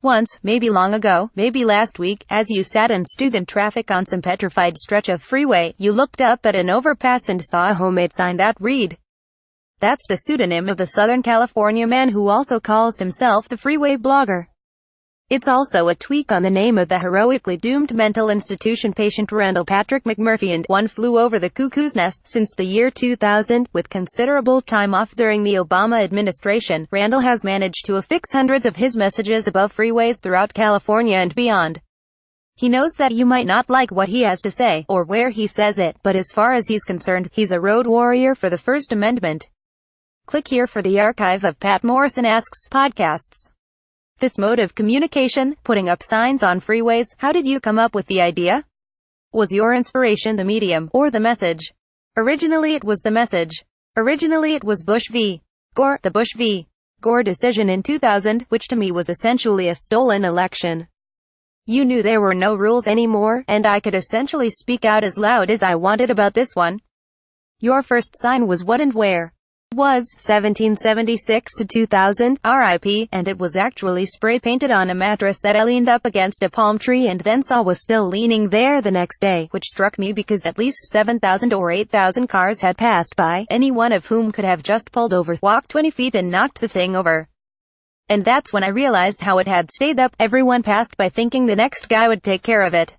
Once, maybe long ago, maybe last week, as you sat and stewed in traffic on some petrified stretch of freeway, you looked up at an overpass and saw a homemade sign that read, "That's the pseudonym of the Southern California man who also calls himself the Freeway Blogger." It's also a tweak on the name of the heroically doomed mental institution patient Randall Patrick McMurphy, and one flew over the cuckoo's nest. Since the year 2000, with considerable time off during the Obama administration, Randall has managed to affix hundreds of his messages above freeways throughout California and beyond. He knows that you might not like what he has to say, or where he says it, but as far as he's concerned, he's a road warrior for the First Amendment. Click here for the archive of Pat Morrison Asks podcasts. This mode of communication, putting up signs on freeways, how did you come up with the idea? Was your inspiration the medium, or the message? Originally it was the message. Originally it was Bush v. Gore, the Bush v. Gore decision in 2000, which to me was essentially a stolen election. You knew there were no rules anymore, and I could essentially speak out as loud as I wanted about this one. Your first sign was what and where? Was 1776 to 2000, RIP, and it was actually spray-painted on a mattress that I leaned up against a palm tree and then saw was still leaning there the next day, which struck me because at least 7,000 or 8,000 cars had passed by, any one of whom could have just pulled over, walked 20 feet and knocked the thing over. And that's when I realized how it had stayed up. Everyone passed by thinking the next guy would take care of it.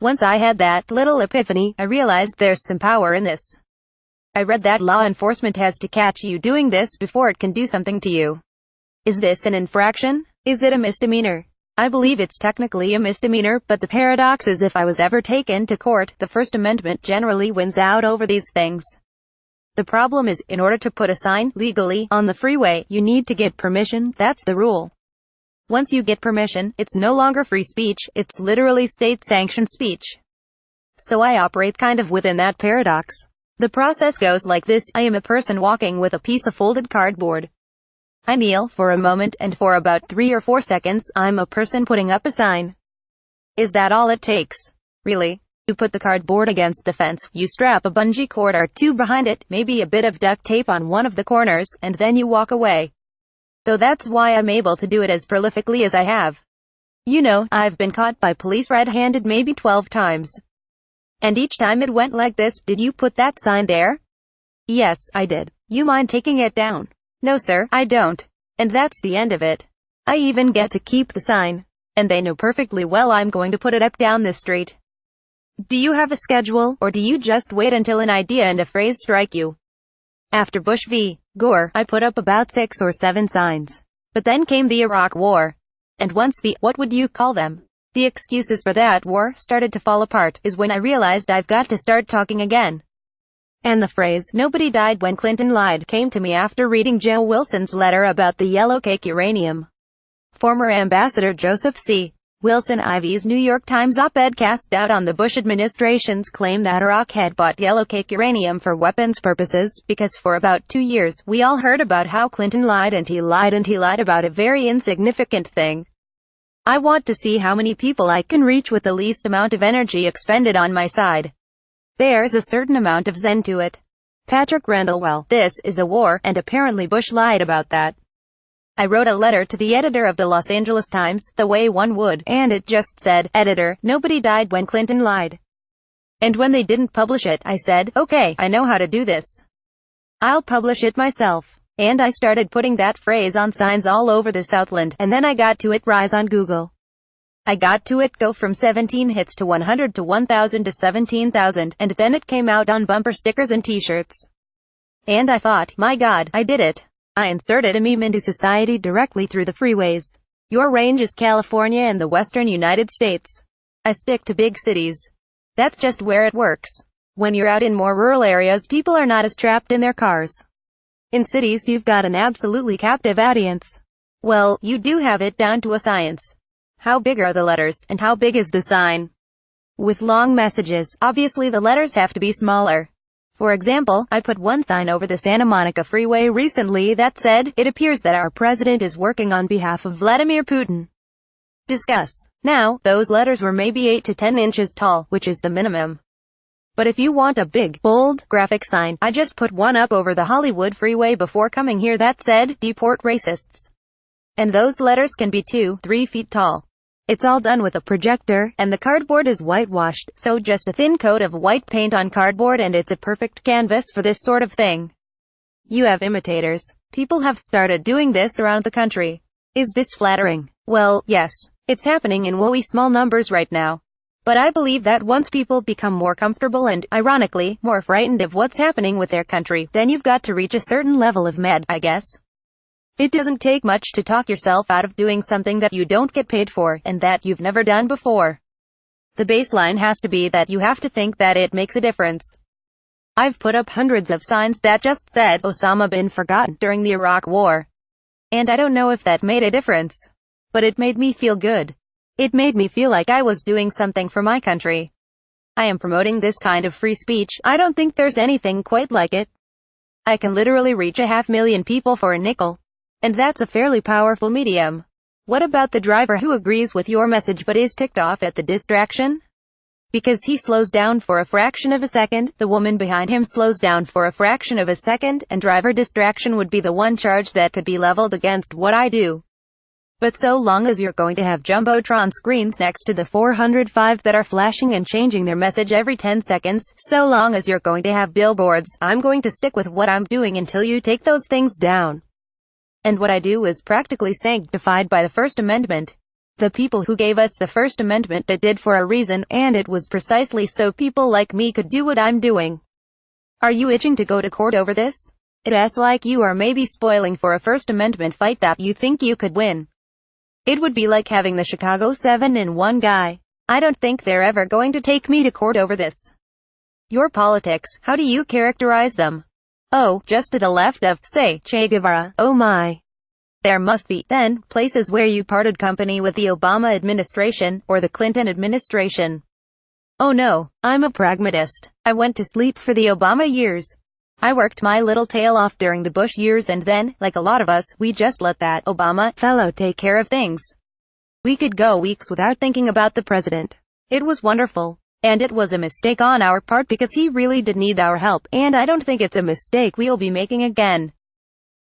Once I had that little epiphany, I realized there's some power in this. I read that law enforcement has to catch you doing this before it can do something to you. Is this an infraction? Is it a misdemeanor? I believe it's technically a misdemeanor, but the paradox is if I was ever taken to court, the First Amendment generally wins out over these things. The problem is, in order to put a sign, legally, on the freeway, you need to get permission. That's the rule. Once you get permission, it's no longer free speech, it's literally state-sanctioned speech. So I operate kind of within that paradox. The process goes like this: I am a person walking with a piece of folded cardboard. I kneel for a moment, and for about 3 or 4 seconds, I'm a person putting up a sign. Is that all it takes? Really? You put the cardboard against the fence, you strap a bungee cord or two behind it, maybe a bit of duct tape on one of the corners, and then you walk away. So that's why I'm able to do it as prolifically as I have. You know, I've been caught by police red-handed maybe 12 times. And each time it went like this. Did you put that sign there? Yes, I did. You mind taking it down? No sir, I don't. And that's the end of it. I even get to keep the sign. And they know perfectly well I'm going to put it up down the street. Do you have a schedule, or do you just wait until an idea and a phrase strike you? After Bush v. Gore, I put up about 6 or 7 signs. But then came the Iraq War. And once the, what would you call them? The excuses for that war started to fall apart, is when I realized I've got to start talking again. And the phrase, "Nobody died when Clinton lied," came to me after reading Joe Wilson's letter about the yellow cake uranium. Former Ambassador Joseph C. Wilson Ivy's New York Times op-ed cast doubt on the Bush administration's claim that Iraq had bought yellow cake uranium for weapons purposes, because for about 2 years, we all heard about how Clinton lied, and he lied about a very insignificant thing. I want to see how many people I can reach with the least amount of energy expended on my side. There's a certain amount of zen to it. Patrick Randall, well, this is a war, and apparently Bush lied about that. I wrote a letter to the editor of the Los Angeles Times, the way one would, and it just said, "Editor, nobody died when Clinton lied." And when they didn't publish it, I said, "Okay, I know how to do this. I'll publish it myself." And I started putting that phrase on signs all over the Southland, and then I got to it rise on Google. I got to it go from 17 hits to 100 to 1,000 to 17,000, and then it came out on bumper stickers and t-shirts. And I thought, my God, I did it. I inserted a meme into society directly through the freeways. Your range is California and the western United States. I stick to big cities. That's just where it works. When you're out in more rural areas, people are not as trapped in their cars. In cities, you've got an absolutely captive audience. Well, you do have it down to a science. How big are the letters, and how big is the sign? With long messages, obviously the letters have to be smaller. For example, I put one sign over the Santa Monica freeway recently that said, "It appears that our president is working on behalf of Vladimir Putin. Discuss." Now, those letters were maybe 8 to 10 inches tall, which is the minimum. But if you want a big, bold, graphic sign, I just put one up over the Hollywood freeway before coming here that said, "Deport racists." And those letters can be 2-3 feet tall. It's all done with a projector, and the cardboard is whitewashed, so just a thin coat of white paint on cardboard and it's a perfect canvas for this sort of thing. You have imitators. People have started doing this around the country. Is this flattering? Well, yes. It's happening in woey small numbers right now. But I believe that once people become more comfortable and, ironically, more frightened of what's happening with their country, then you've got to reach a certain level of mad, I guess. It doesn't take much to talk yourself out of doing something that you don't get paid for, and that you've never done before. The baseline has to be that you have to think that it makes a difference. I've put up hundreds of signs that just said, Osama bin forgotten, during the Iraq War. And I don't know if that made a difference. But it made me feel good. It made me feel like I was doing something for my country. I am promoting this kind of free speech. I don't think there's anything quite like it. I can literally reach 500,000 people for a nickel. And that's a fairly powerful medium. What about the driver who agrees with your message but is ticked off at the distraction? Because he slows down for a fraction of a second, the woman behind him slows down for a fraction of a second, and driver distraction would be the one charge that could be leveled against what I do. But so long as you're going to have jumbotron screens next to the 405 that are flashing and changing their message every 10 seconds, so long as you're going to have billboards, I'm going to stick with what I'm doing until you take those things down. And what I do is practically sanctified by the First Amendment. The people who gave us the First Amendment that did for a reason, and it was precisely so people like me could do what I'm doing. Are you itching to go to court over this? It's like you are maybe spoiling for a First Amendment fight that you think you could win. It would be like having the Chicago 7 in one guy. I don't think they're ever going to take me to court over this. Your politics, how do you characterize them? Oh, just to the left of, say, Che Guevara. Oh my. There must be, then, places where you parted company with the Obama administration, or the Clinton administration. Oh no, I'm a pragmatist. I went to sleep for the Obama years. I worked my little tail off during the Bush years and then, like a lot of us, we just let that Obama fellow take care of things. We could go weeks without thinking about the president. It was wonderful. And it was a mistake on our part because he really did need our help, and I don't think it's a mistake we'll be making again.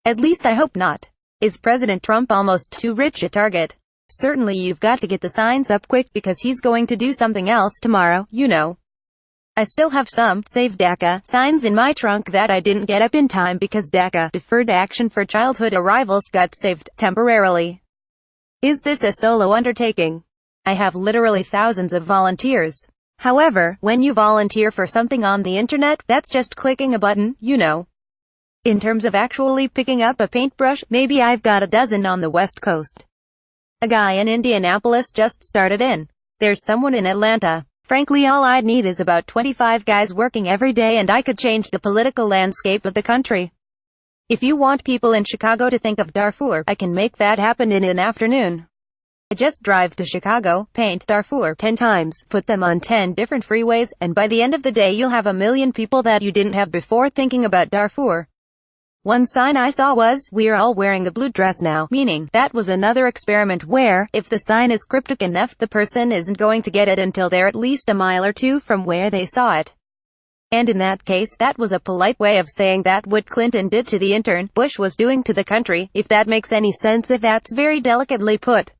At least I hope not. Is President Trump almost too rich a target? Certainly you've got to get the signs up quick because he's going to do something else tomorrow, you know. I still have some Save DACA signs in my trunk that I didn't get up in time because DACA, Deferred Action for Childhood Arrivals, got saved temporarily. Is this a solo undertaking? I have literally thousands of volunteers. However, when you volunteer for something on the internet, that's just clicking a button, you know. In terms of actually picking up a paintbrush, maybe I've got a dozen on the West Coast. A guy in Indianapolis just started in. There's someone in Atlanta. Frankly, all I'd need is about 25 guys working every day and I could change the political landscape of the country. If you want people in Chicago to think of Darfur, I can make that happen in an afternoon. I just drive to Chicago, paint Darfur 10 times, put them on 10 different freeways, and by the end of the day you'll have 1 million people that you didn't have before thinking about Darfur. One sign I saw was, "We're all wearing the blue dress now," meaning, that was another experiment where, if the sign is cryptic enough, the person isn't going to get it until they're at least a mile or two from where they saw it. And in that case, that was a polite way of saying that what Clinton did to the intern, Bush was doing to the country, if that makes any sense, if that's very delicately put.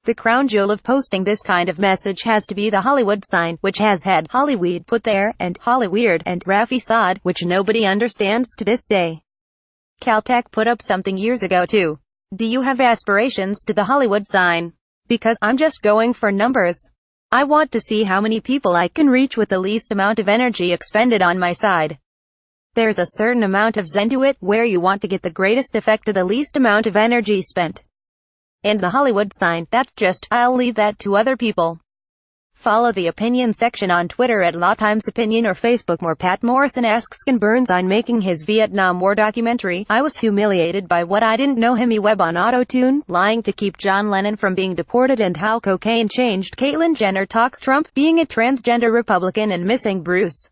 The crown jewel of posting this kind of message has to be the Hollywood sign, which has had Hollyweed put there, and Hollyweird, and Rafi Saad, which nobody understands to this day. Caltech put up something years ago too. Do you have aspirations to the Hollywood sign? Because I'm just going for numbers. I want to see how many people I can reach with the least amount of energy expended on my side. There's a certain amount of zen to it, where you want to get the greatest effect to the least amount of energy spent. And the Hollywood sign, that's just, I'll leave that to other people. Follow the opinion section on Twitter at LawTimesOpinion or Facebook. More Pat Morrison asks, can Burns on making his Vietnam War documentary? I was humiliated by what I didn't know him. Web on Auto-Tune, lying to keep John Lennon from being deported, and how cocaine changed Caitlyn Jenner talks Trump, being a transgender Republican, and missing Bruce.